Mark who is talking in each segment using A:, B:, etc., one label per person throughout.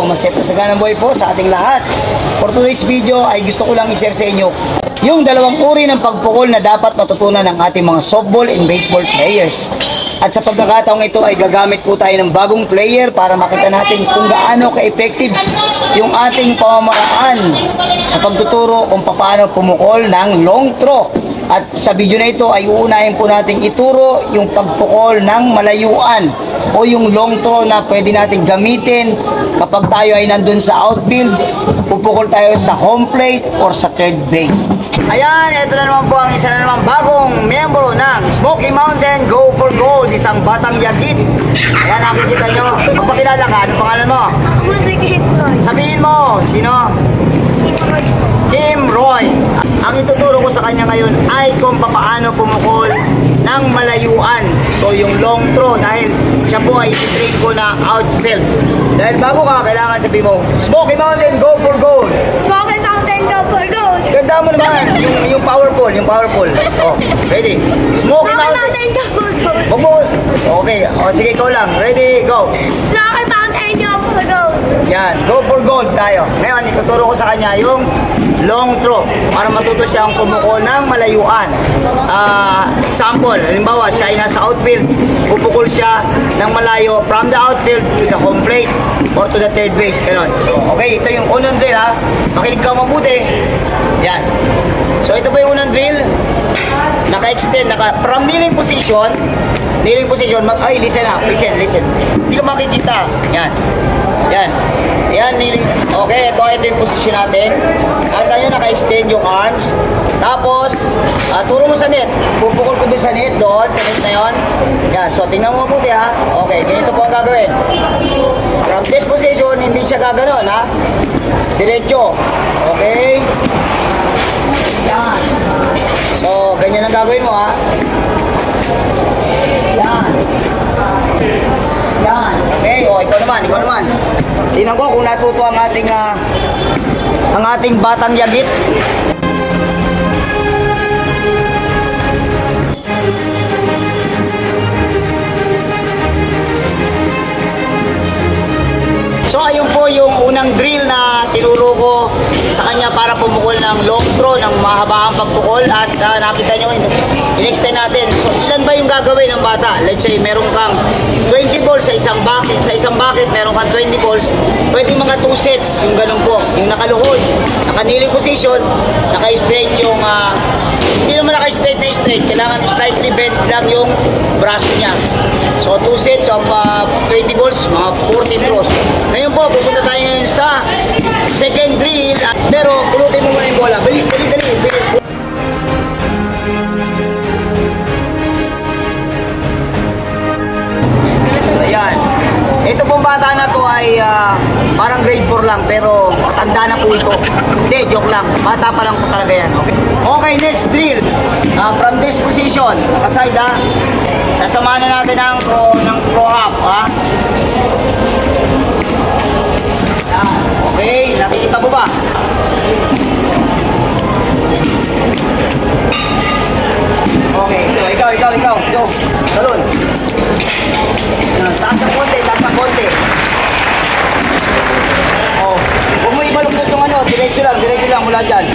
A: maset na saganang buhay po sa ating lahat. For today's video ay gusto ko lang i-share sa inyo yung dalawang uri ng pagpukol na dapat matutunan ng ating mga softball and baseball players. At sa pagkakataong ito ay gagamit po tayo ng bagong player para makita natin kung gaano ka-effective yung ating pamamaraan sa pagtuturo kung paano pumukol ng long throw. At sa video na ito ay uunahin po natin ituro yung pagpukol ng malayuan o yung long throw na pwede natin gamitin kapag tayo ay nandun sa outfield, pupukol tayo sa home plate or sa third base. Ayan, ito na naman po ang isa na naman bagong miyembro ng Smoky Mountain Go for Gold, isang batang yagit. Ayan, nakikita nyo. Magpakilala ka, ano pangalan mo? Sabihin mo, sino? Kim Roy. Ang ituturo ko sa kanya ngayon ay kung paano pumukol ng malayuan. So yung long throw dahil siya po ay i-train ko na outfield. Dahil bago ka, kailangan sabihin mo, Smoky Mountain, go for gold.
B: Smoky Mountain, go for gold.
A: Ganda mo naman, yung powerful, yung powerful. Oh, ready? Smoky Mountain.
B: Go for gold.
A: Wag mo. Okay, o sige, ikaw lang. Ready, go.
B: Smoky Mountain, go for gold.
A: Yan, go for gold tayo. Ngayon, ituturo ko sa kanya yung long throw para matuto siyang pumukol ng malayuan. Example, halimbawa, siya ay nasa outfield, pupukol siya ng malayo from the outfield to the home plate or to the third base. Ganun. So, okay, ito yung unang drill ha. Makinig ka mabuti. Yan. So, ito po yung unang drill. Naka-extend, from kneeling position, listen up, listen. Hindi ka makikita. Yan. Yan, kneeling. Okay, ito yung position natin. At tayo naka-extend yung arms. Tapos, turo mo sa net. Pupukol ko doon sa net na yon. Yan, so tingnan mo mabuti ha. Okay, ganito po ang gagawin. From this position, hindi siya gaganon ha. Diretso. Okay. Yan. So, ganyan ang gagawin mo ha. Yan. Okay, o ikaw naman. Tingnan ko kung natuto ang ating batang yagit. So ayun po yung unang drill na tinuro ko sa kanya para pumukol ng long throw, ng mahabang pagpukol. At nakita nyo, in-extend natin. So ilan ba yung gagawin ng bata? Let's say meron kang 20 balls sa isang bucket, meron kang 20 balls. Pwede mga 2 sets, yung ganun po. Yung nakaluhod, naka-kneeling position, naka-straight yung, hindi naman naka-straight na straight. Kailangan slightly bent lang yung braso niya. So 2 sets of 20 balls, mga 40 throws. Ngayon po, pupunta tayo ngayon sa second drill. Pero pulutin mo muna yung bola. Bilis. Ayan. Ito pong bata na to ay parang grade 4 lang pero tanda na po ito. Hindi, joke lang. Bata pa lang po talaga yan. Okay, next drill. From this position, aside ha. Sasamahan na natin ng pro half ha. Okay, nakikita mo ba? Okay, so ikaw. Go. Talon. Taas ang konti. Oh, huwag mo ibalugtod yung diretso lang mula dyan.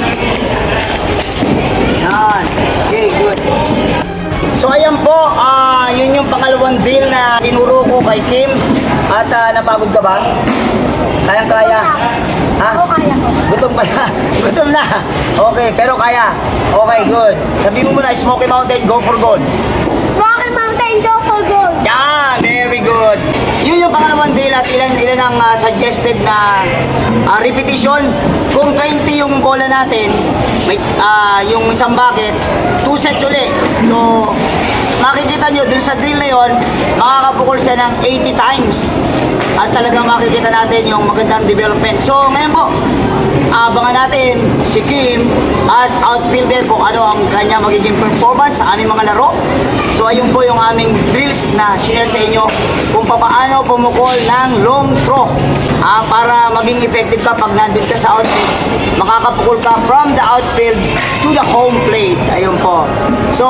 A: Yan. Okay, good. So ayan po, yun yung pangalawang drill na tinuro ko kay Kim. At napagod ka ba? Kayang-kaya? Ha?
B: Oo, kaya ko.
A: Gutom pa na. Gutom na. Okay, pero kaya. Okay, good. Sabihin mo muna, Smoky Mountain, go for gold.
B: Smoky Mountain, go for gold.
A: Yan, very good. Yun yung pangalawang drill at ilan ang suggested na repetition. Kung 20 yung bola natin, may, yung isang bucket, 2 sets ulit. So, makikita nyo, dun sa drill na yon, makakapukol siya ng 80 times. At talagang makikita natin yung magandang development. So, ngayon po, abangan natin si Kim as outfielder kung ano ang kanya magiging performance sa aming mga laro. So, ayun po yung aming drills na share sa inyo kung paano pumukol ng long throw. Para maging effective ka pag nandun ka sa outfield, makakapukol ka from the outfield to the home plate. Ayun po. So,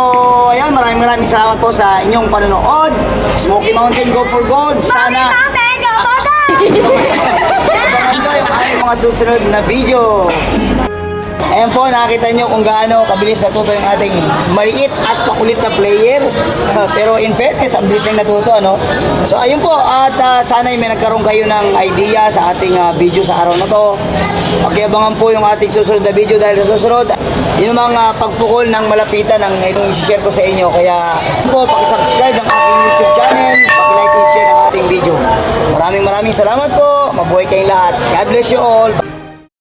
A: ayun, maraming salamat po sa inyong panonood. Smoky Mountain, go for gold. Sana...
B: Smoky Mountain, go for gold!
A: mga susunod na video. Ayan po, nakita nyo kung gaano kabilis natuto yung ating maliit at makulit na player. Pero in fairness, ang bilis niyang natuto, ano? So ayun po, at sana'y may nagkaroon kayo ng idea sa ating video sa araw na to. Pakiabangan po yung ating susunod na video dahil sa susunod, yun ang mga pagpukol ng malapitan ng itong isi-share ko sa inyo. Kaya po, pakisubscribe ng aking YouTube channel, pakilike and share ng ating video. Maraming salamat po, mabuhay kayong lahat. God bless you all.